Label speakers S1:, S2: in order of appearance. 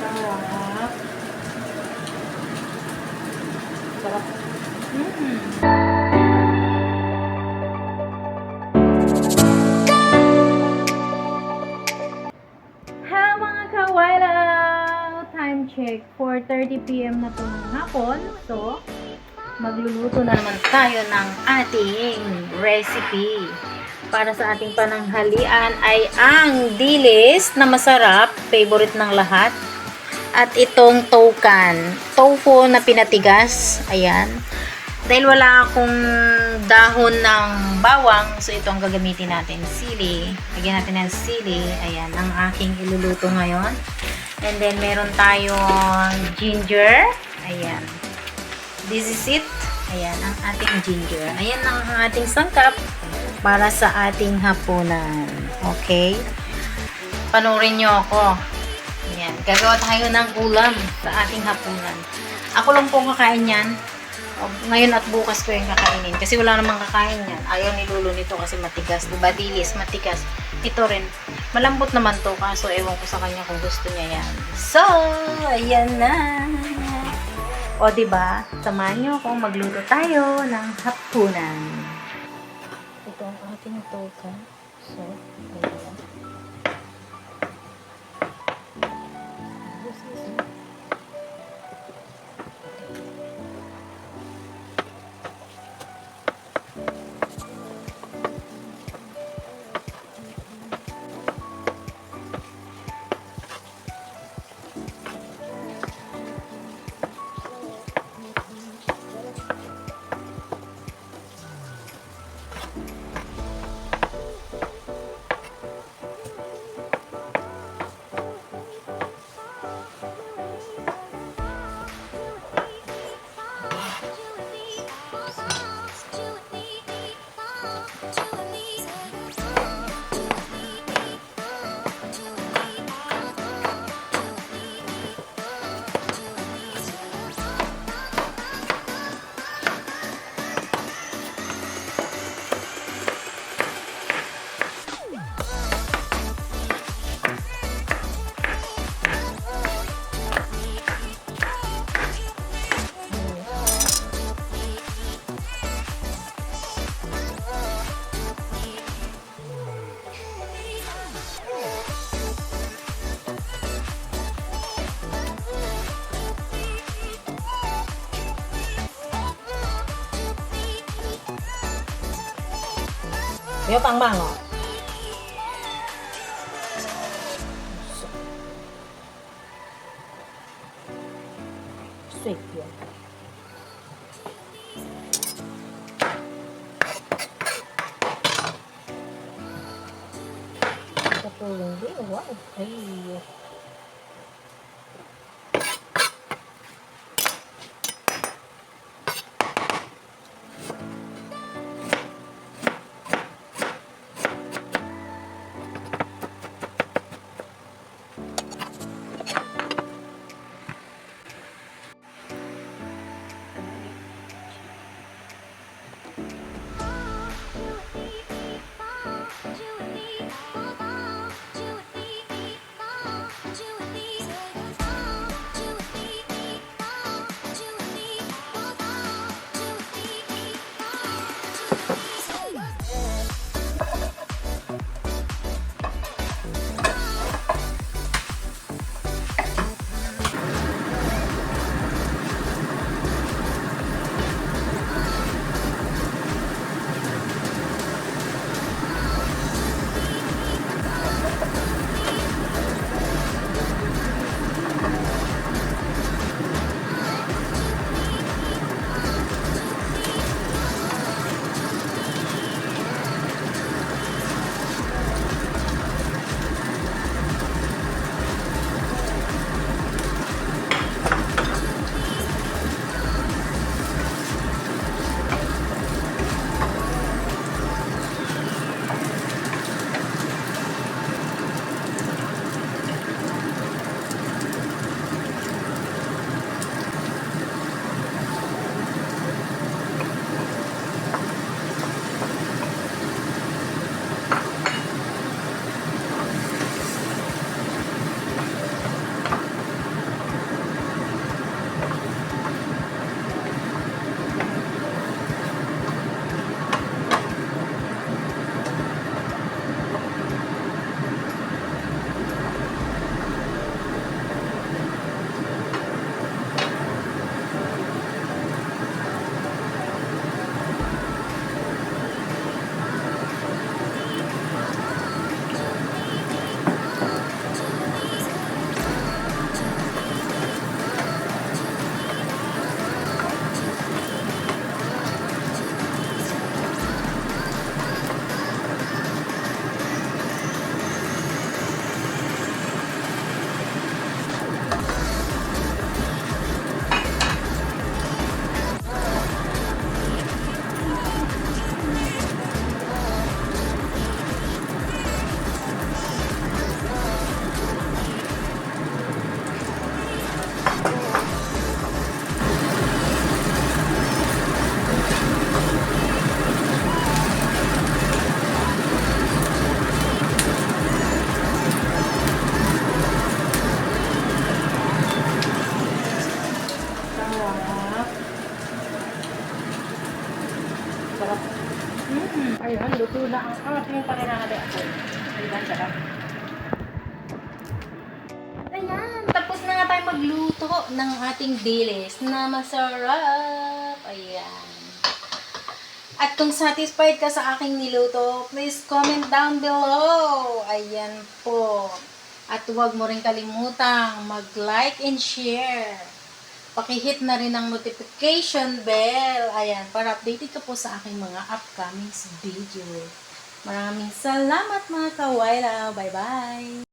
S1: Sarap. Sarap. Hello mga kawailaw! Time check, 4:30 PM na po ng hapon. So, magluluto na naman tayo ng ating recipe. Para sa ating pananghalian ay ang dilis na masarap, favorite ng lahat. At itong tokan, tofu na pinatigas, ayan. Dahil wala akong dahon ng bawang, so ito ang gagamitin natin, sili. Lagyan natin ng sili, ayan, ang aking iluluto ngayon. And then meron tayong ginger, ayan. This is it, ayan, ang ating ginger. Ayan ang ating sangkap para sa ating hapunan. Okay? Panurin nyo ako. Ayan. Gagawa tayo ng ulam sa ating hapunan. Ako lang po kakain yan. Ngayon at bukas ko yung kakainin. Kasi wala namang kakain yan. Ayaw ni Lolo nito kasi matigas. Diba? Dilis, matigas. Ito rin. Malambot naman to. Kaso ewan ko sa kanya kung gusto niya yan. So, ayan na. O diba? Samahan nyo kung magluto tayo ng hapunan. Ito ang ating toka. So, ayan. Yo pang bang oh. Sweet yun. Katulong din. Wow. Ay. tingin pa rin natin ako. Diba, sarap? Ayan, tapos na nga tayo magluto ng ating dilis na masarap. Ayan. At kung satisfied ka sa aking niluto, please comment down below. Ayan po. At huwag mo rin kalimutang mag-like and share. Pakihit na rin ang notification bell. Ayan, para updated ka po sa aking mga upcoming video. Maraming salamat mga kawayla. Bye-bye!